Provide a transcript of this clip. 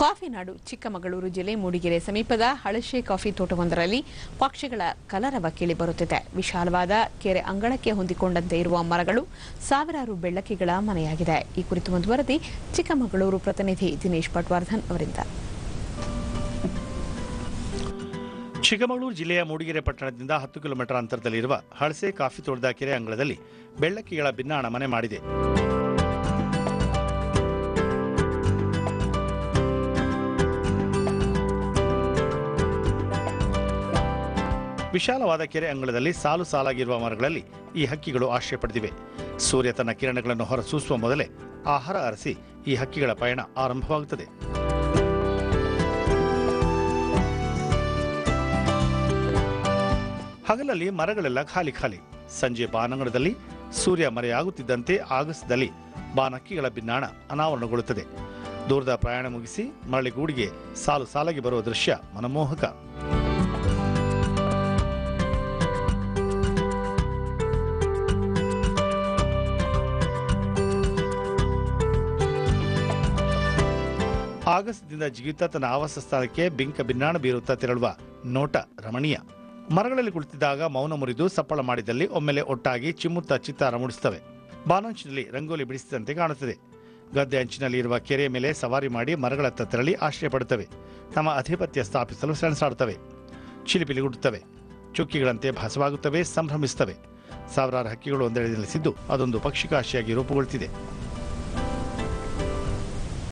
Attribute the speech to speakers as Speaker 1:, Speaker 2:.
Speaker 1: Coffee ನಾಡು ಚಿಕ್ಕಮಗಳೂರು ಜಿಲ್ಲೆ ಮೂಡಿಗೆರೆ ಸಮೀಪದ ಹಳಶೆ coffee ತೋಟವೊಂದರಲ್ಲಿ ಪಕ್ಷಿಗಳ ಕಲರವ ಕೇಳಿಬರುತ್ತಿದೆ. ವಿಶಾಲವಾದ ಕೆರೆ ಅಂಗಳಕ್ಕೆ ಹೊಂದಿಕೊಂಡಂತೆ ಇರುವ ಮರಗಳು ಸಾವಿರಾರು ಬೆಳ್ಳಕ್ಕಿಗಳ ಮನೆಯಾಗಿದೆ. ಈ ಕುರಿತು ಒಂದು ವರದಿ ಚಿಕ್ಕಮಗಳೂರು ಪ್ರತಿನಿಧಿ ದಿನೇಶ್ ಪಟ್ವರ್ಧನ್ ಅವರಿಂದ.
Speaker 2: ಚಿಕ್ಕಮಗಳೂರು ಜಿಲ್ಲೆಯ ಮೂಡಿಗೆರೆ ಪಟ್ಟಣದಿಂದ 10 ಕಿಲೋಮೀಟರ್ ಅಂತರದಲ್ಲಿರುವ ಹಳಸೆ ಕಾಫಿ ತೋಟದ ಕೆರೆ ಅಂಗಳದಲ್ಲಿ ಬೆಳ್ಳಕ್ಕಿಗಳ ಭಿನ್ನಾಣ ಮನೆ ಮಾಡಿದೆ. ವಿಶಾಲವಾದ ಕೆರೆ ಅಂಗಳದಲ್ಲಿ ಸಾಲು ಸಾಲಾಗಿರುವ ಮರಗಳಲ್ಲಿ ಈ ಹಕ್ಕಿಗಳು ಆಶ್ರಯ ಪಡೆದಿವೆ. ಸೂರ್ಯ ತನ್ನ ಕಿರಣಗಳನ್ನು ಹೊರಸೂಸುವ ಮೊದಲೇ ಆಹಾರ ಅರಸಿ ಈ ಹಕ್ಕಿಗಳ ಪಯಣ ಆರಂಭವಾಗುತ್ತದೆ. ಹಗಲಲ್ಲಿ ಮರಗಳೆಲ್ಲ ಖಾಲಿ ಖಾಲಿ. ಸಂಜೆ ಬಾನಂಗಳದಲ್ಲಿ ಸೂರ್ಯ ಮರೆಯಾಗುತ್ತಿದ್ದಂತೆ ಆಗಸದಲ್ಲಿ ಬಾನಕ್ಕಿಗಳ ಭಿನ್ನಾಣ ಅನಾವರಣಗೊಳ್ಳುತ್ತದೆ. ದೂರದ ಪ್ರಯಾಣ ಮುಗಿಸಿ ಮರಳಿ ಗೂಡಿಗೆ ಸಾಲು ಸಾಲಾಗಿ ಬರುವ ದೃಶ್ಯ ಮನಮೋಹಕ. ಆಗಸದಿಂದ ಜಿಗಿಯುತ್ತಾ ತನ್ನ ಆವಾಸ ಸ್ಥಳಕ್ಕೆ ಬಿಂಕ ಭಿನ್ನಾಣ ಬೀರುತ್ತಾ ತೆರಳುವ ನೋಟ ರಮಣೀಯ. ಮರಗಳಲ್ಲಿ ಕುಳಿತಿದ್ದಾಗ ಮೌನ ಮುರಿದು ಸಪ್ಪಳ ಮಾಡಿದಲ್ಲಿ ಒಮ್ಮೆಲೆ ಒಟ್ಟಾಗಿ ಚಿಮ್ಮುತ್ತಾ ಚಿತ್ತಾರ ಮೂಡಿಸುತ್ತವೆ. ಬಾನಂಚಿನಲ್ಲಿ ರಂಗೋಲಿ ಬಿಡಿಸಿದಂತೆ ಕಾಣುತ್ತದೆ. ಗದ್ದೆ ಅಂಚಿನಲ್ಲಿ ಇರುವ ಕೆರೆಯ ಮೇಲೆ ಸವಾರಿ ಮಾಡಿ ಮರಗಳತ್ತ ತೆರಳಿ ಆಶ್ರಯ ಪಡುತ್ತವೆ. ತಮ್ಮ ಆಧಿಪತ್ಯ ಸ್ಥಾಪಿಸಲು ಸೆಣಸಾಡುತ್ತವೆ. ಚಿಲಿಪಿಲಿಗುಡುತ್ತವೆ. ಚುಕ್ಕಿಗಳಂತೆ ಭಾಸವಾಗುತ್ತವೆ, ಸಂಭ್ರಮಿಸುತ್ತವೆ. ಸಾವಿರಾರು ಹಕ್ಕಿಗಳು ಒಂದೆಡೆ ನೆಲೆಸಿದ್ದು ಅದೊಂದು ಪಕ್ಷಿಕಾಶಿಯಾಗಿ ರೂಪುಗೊಳ್ಳುತ್ತಿದೆ.